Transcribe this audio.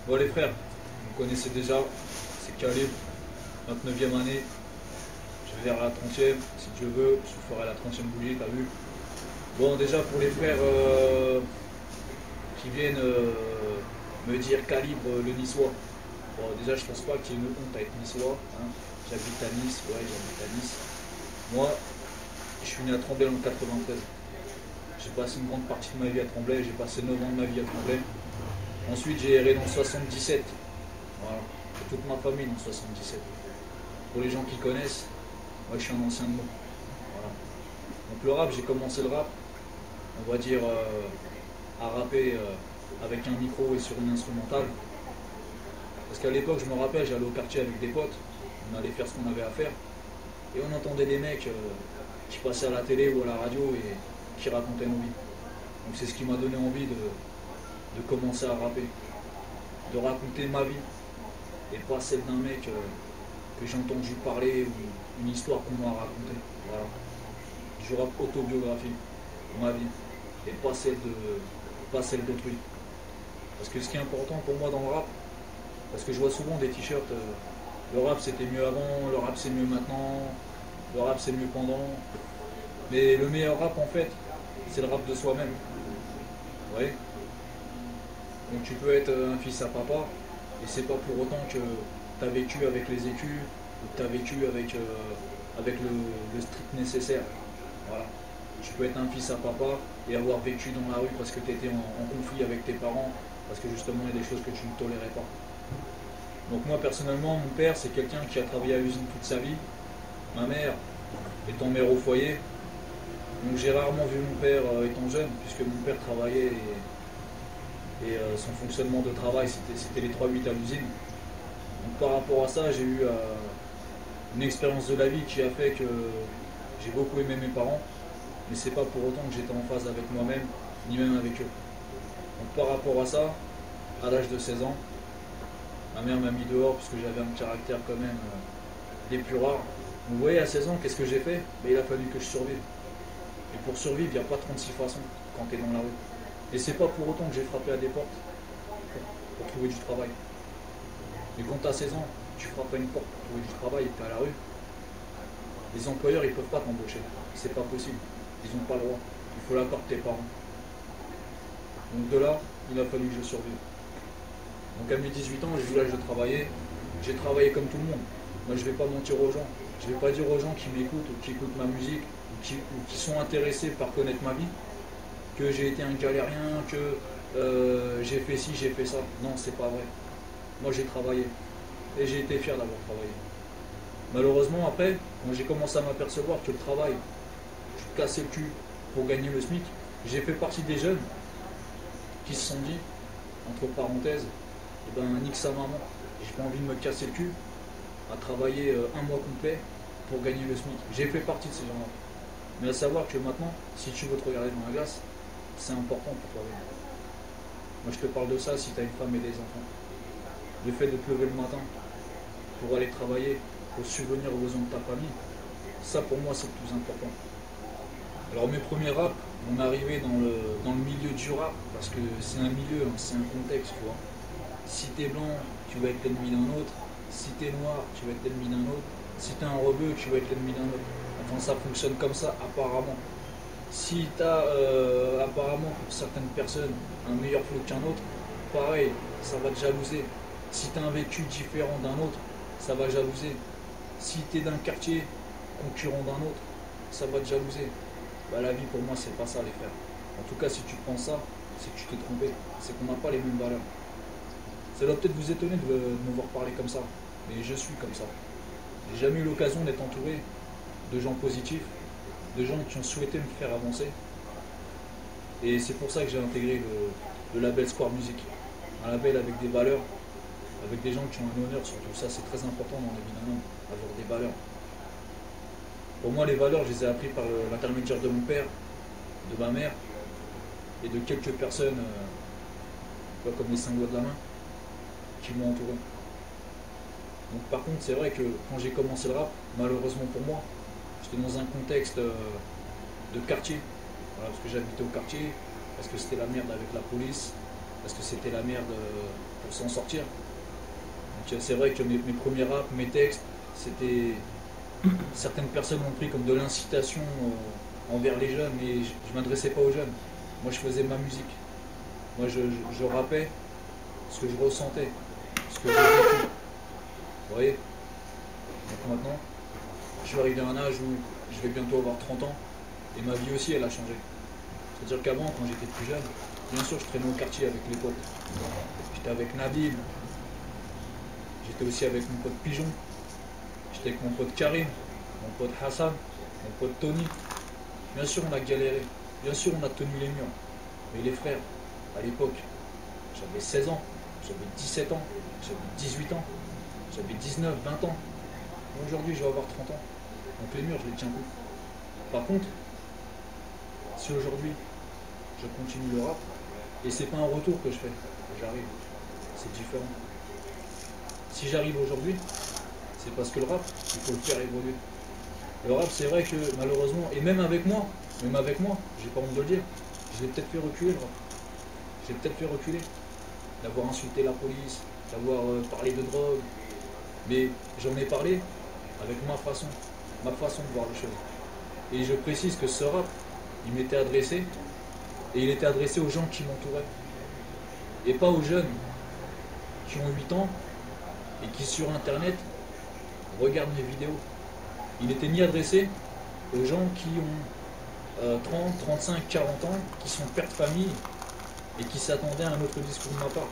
Bon les frères, vous connaissez déjà, c'est Calibre, 29e année, je vais vers la 30e, si Dieu veut, je ferai la 30e bougie, t'as vu. Bon déjà pour les frères qui viennent me dire Calibre le niçois. Bon déjà je pense pas qu'il y ait une honte à être niçois, hein. J'habite à Nice, ouais j'habite à Nice. Moi, je suis né à Tremblay en 93. J'ai passé une grande partie de ma vie à Tremblay, j'ai passé 9 ans de ma vie à Tremblay. Ensuite j'ai erré dans le 77. Voilà. Toute ma famille dans le 77. Pour les gens qui connaissent, moi je suis un ancien de moi. Voilà. Donc le rap, j'ai commencé le rap, on va dire à rapper avec un micro et sur une instrumentale. Parce qu'à l'époque, je me rappelle, j'allais au quartier avec des potes, on allait faire ce qu'on avait à faire, et on entendait des mecs qui passaient à la télé ou à la radio et qui racontaient nos vies. Donc c'est ce qui m'a donné envie de commencer à rapper, de raconter ma vie, et pas celle d'un mec que j'ai entendu parler ou une histoire qu'on m'a racontée. Voilà. Je rappe autobiographie, ma vie, et pas celle d'autrui. Parce que ce qui est important pour moi dans le rap, parce que je vois souvent des t-shirts, le rap c'était mieux avant, le rap c'est mieux maintenant, le rap c'est mieux pendant. Mais le meilleur rap en fait, c'est le rap de soi-même. Ouais. Donc tu peux être un fils à papa, et c'est pas pour autant que tu as vécu avec les écus, ou que tu as vécu avec le strict nécessaire. Voilà. Tu peux être un fils à papa et avoir vécu dans la rue parce que tu étais en conflit avec tes parents, parce que justement il y a des choses que tu ne tolérais pas. Donc moi personnellement, mon père c'est quelqu'un qui a travaillé à l'usine toute sa vie. Ma mère étant mère au foyer. Donc j'ai rarement vu mon père étant jeune, puisque mon père travaillait et son fonctionnement de travail c'était les 3-8 à l'usine. Donc par rapport à ça, j'ai eu une expérience de la vie qui a fait que j'ai beaucoup aimé mes parents, mais c'est pas pour autant que j'étais en phase avec moi-même, ni même avec eux. Donc par rapport à ça, à l'âge de 16 ans, ma mère m'a mis dehors parce que j'avais un caractère quand même des plus rares. Vous voyez, à 16 ans, qu'est-ce que j'ai fait? Il a fallu que je survive. Et pour survivre, il n'y a pas 36 façons quand tu es dans la rue. Et c'est pas pour autant que j'ai frappé à des portes pour trouver du travail. Mais quand tu as 16 ans, tu frappes à une porte pour trouver du travail et tu es à la rue, les employeurs ils peuvent pas t'embaucher. C'est pas possible. Ils n'ont pas le droit. Il faut l'accord de tes parents. Donc de là, il a fallu que je survive. Donc à mes 18 ans, j'ai eu l'âge de travailler. J'ai travaillé comme tout le monde. Moi je ne vais pas mentir aux gens. Je ne vais pas dire aux gens qui m'écoutent ou qui écoutent ma musique ou qui sont intéressés par connaître ma vie que j'ai été un galérien, que j'ai fait ci, j'ai fait ça. Non, c'est pas vrai. Moi j'ai travaillé. Et j'ai été fier d'avoir travaillé. Malheureusement après, quand j'ai commencé à m'apercevoir que le travail, je te cassais le cul pour gagner le SMIC, j'ai fait partie des jeunes qui se sont dit, entre parenthèses, eh ben nique sa maman, j'ai pas envie de me casser le cul à travailler un mois complet pour gagner le SMIC. J'ai fait partie de ces gens-là. Mais à savoir que maintenant, si tu veux te regarder dans la glace, c'est important pour toi. Moi je te parle de ça si tu as une femme et des enfants. Le fait de te lever le matin pour aller travailler, pour subvenir aux besoins de ta famille, ça pour moi c'est le plus important. Alors mes premiers raps, on est arrivé dans le milieu du rap, parce que c'est un milieu, hein, c'est un contexte, tu vois. Si t'es blanc, tu vas être l'ennemi d'un autre. Si t'es noir, tu vas être l'ennemi d'un autre. Si t'es un rebeu, tu vas être l'ennemi d'un autre. Enfin, ça fonctionne comme ça, apparemment. Si t'as, apparemment, pour certaines personnes, un meilleur flow qu'un autre, pareil, ça va te jalouser. Si t'as un vécu différent d'un autre, ça va jalouser. Si t'es d'un quartier concurrent d'un autre, ça va te jalouser. Bah, la vie, pour moi, c'est pas ça, les frères. En tout cas, si tu penses ça, c'est que tu t'es trompé. C'est qu'on n'a pas les mêmes valeurs. Ça doit peut-être vous étonner de me voir parler comme ça, mais je suis comme ça. J'ai jamais eu l'occasion d'être entouré de gens positifs, de gens qui ont souhaité me faire avancer. Et c'est pour ça que j'ai intégré le label Square Music. Un label avec des valeurs, avec des gens qui ont un honneur surtout. Ça, c'est très important dans la vie d'un homme, avoir des valeurs. Pour moi, les valeurs, je les ai apprises par l'intermédiaire de mon père, de ma mère et de quelques personnes, comme les 5 doigts de la main, qui m'ont entouré. Donc par contre, c'est vrai que quand j'ai commencé le rap, malheureusement pour moi, j'étais dans un contexte de quartier. Voilà, parce que j'habitais au quartier, parce que c'était la merde avec la police, parce que c'était la merde pour faut s'en sortir. Donc c'est vrai que mes premiers raps, mes textes, c'était... Certaines personnes l'ont pris comme de l'incitation envers les jeunes, mais je ne m'adressais pas aux jeunes. Moi, je faisais ma musique. Moi, je rappais ce que je ressentais, ce que j'ai vécu. Vous voyez? Donc maintenant, je suis arrivé à un âge où je vais bientôt avoir 30 ans, et ma vie aussi, elle a changé. C'est-à-dire qu'avant, quand j'étais plus jeune, bien sûr, je traînais au quartier avec les potes. J'étais avec Nabil, j'étais aussi avec mon pote Pigeon, j'étais avec mon pote Karim, mon pote Hassan, mon pote Tony. Bien sûr, on a galéré, bien sûr, on a tenu les murs. Mais les frères, à l'époque, j'avais 16 ans, j'avais 17 ans, j'avais 18 ans, j'avais 19, 20 ans. Aujourd'hui, je vais avoir 30 ans. Donc les murs, je les tiens plus. Par contre, si aujourd'hui, je continue le rap, et c'est pas un retour que je fais, que j'arrive, c'est différent. Si j'arrive aujourd'hui, c'est parce que le rap, il faut le faire évoluer. Le rap, c'est vrai que malheureusement, et même avec moi, j'ai pas honte de le dire, je l'ai peut-être fait reculer le rap. J'ai peut-être fait reculer, d'avoir insulté la police, d'avoir parlé de drogue, mais j'en ai parlé avec ma façon de voir les choses. Et je précise que ce rap, il m'était adressé, et il était adressé aux gens qui m'entouraient. Et pas aux jeunes qui ont 8 ans et qui sur internet regardent mes vidéos. Il n'était ni adressé aux gens qui ont 30, 35, 40 ans, qui sont pères de famille et qui s'attendaient à un autre discours de ma part.